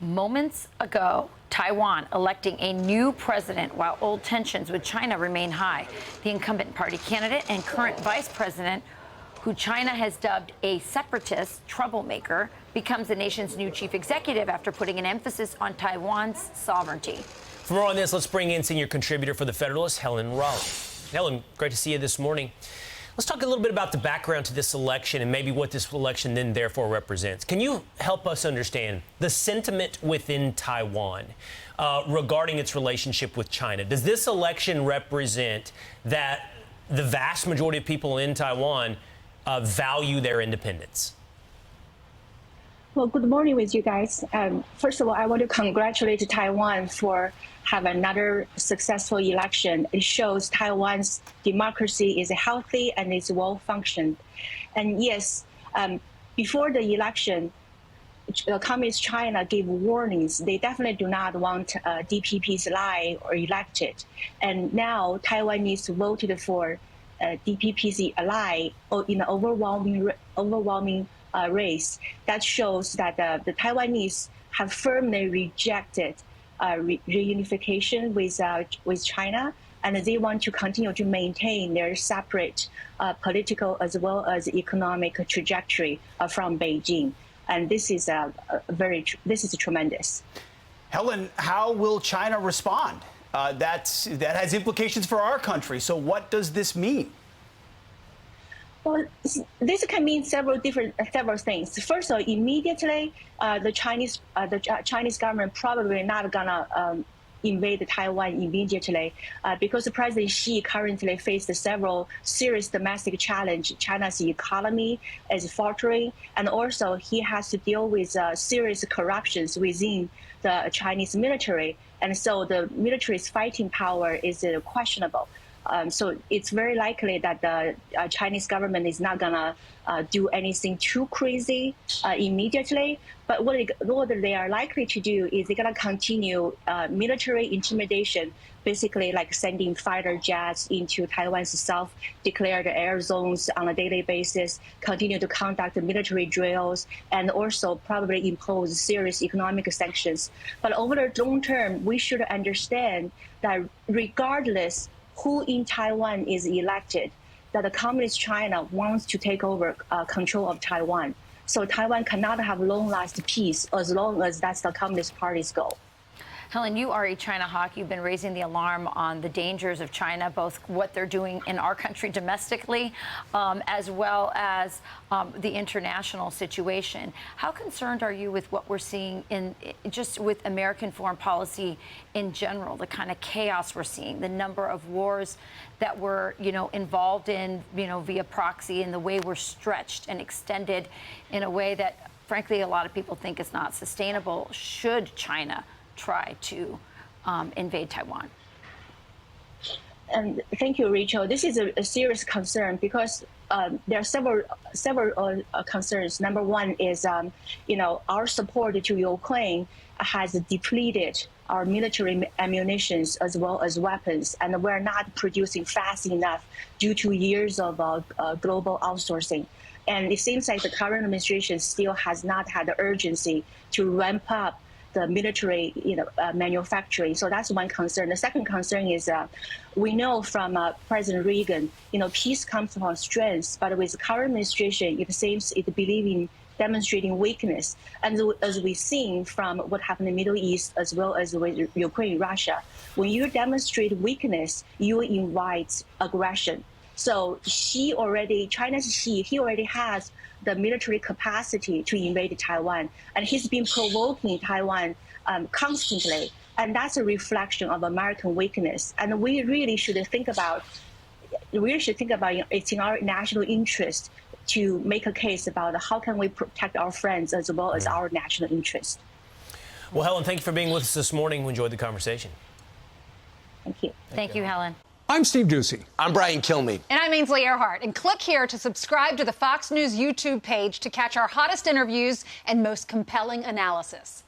Moments ago, Taiwan electing a new president while old tensions with China remain high. The incumbent party candidate and current vice president, who China has dubbed a separatist troublemaker, becomes the nation's new chief executive after putting an emphasis on Taiwan's sovereignty. For more on this, let's bring in senior contributor for the Federalist, Helen Raleigh. Helen, great to see you this morning. Let's talk a little bit about the background to this election and maybe what this election then therefore represents. Can you help us understand the sentiment within Taiwan regarding its relationship with China? Does this election represent that the vast majority of people in Taiwan value their independence? Well, good morning with you guys. First of all, I want to congratulate Taiwan for having another successful election. It shows Taiwan's democracy is healthy and is well-functioned. And yes, before the election, Communist China gave warnings. They definitely do not want DPP's ally or elected. And now Taiwan needs to vote for DPP's ally in an overwhelming race. That shows that the Taiwanese have firmly rejected reunification with China, and they want to continue to maintain their separate political as well as economic trajectory from Beijing. And this is tremendous. Helen, how will China respond? That has implications for our country. So what does this mean? Well, this can mean several things. First of all, immediately, the Chinese government probably not gonna invade Taiwan immediately because President Xi currently faces several serious domestic challenges. China's economy is faltering, and also he has to deal with serious corruptions within the Chinese military, and so the military's fighting power is questionable. So it's very likely that the Chinese government is not gonna do anything too crazy immediately. But what they are likely to do is they're gonna continue military intimidation, basically like sending fighter jets into Taiwan's self-declared air zones on a daily basis, continue to conduct military drills, and also probably impose serious economic sanctions. But over the long term, we should understand that regardless who in Taiwan is elected, that the Communist China wants to take over control of Taiwan. So Taiwan cannot have long-lasting peace as long as that's the Communist Party's goal. Helen, you are a China hawk. You've been raising the alarm on the dangers of China, both what they're doing in our country domestically, as well as the international situation. How concerned are you with what we're seeing in just with American foreign policy in general, the kind of chaos we're seeing, the number of wars that we're, involved in, via proxy, and the way we're stretched and extended in a way that, frankly, a lot of people think is not sustainable should China try to invade Taiwan? And thank you, Rachel. This is a serious concern because there are several concerns. Number one is, our support to Ukraine has depleted our military ammunitions as well as weapons, and we're not producing fast enough due to years of global outsourcing. And it seems like the current administration still has not had the urgency to ramp up the military, manufacturing. So that's one concern. The second concern is we know from President Reagan, peace comes from strength, but with the current administration, it seems it believing demonstrating weakness. And as we've seen from what happened in the Middle East, as well as with Ukraine, Russia, when you demonstrate weakness, you invite aggression. So China's Xi, he already has the military capacity to invade Taiwan, and he's been provoking Taiwan constantly, and that's a reflection of American weakness. And we really should think about it's in our national interest to make a case about how can we protect our friends as well as our national interest. Well, Helen, thank you for being with us this morning. We enjoyed the conversation. Thank you. Thank you, Helen. I'm Steve Ducey. I'm Brian Kilmeade. And I'm Ainsley Earhart. And click here to subscribe to the Fox News YouTube page to catch our hottest interviews and most compelling analysis.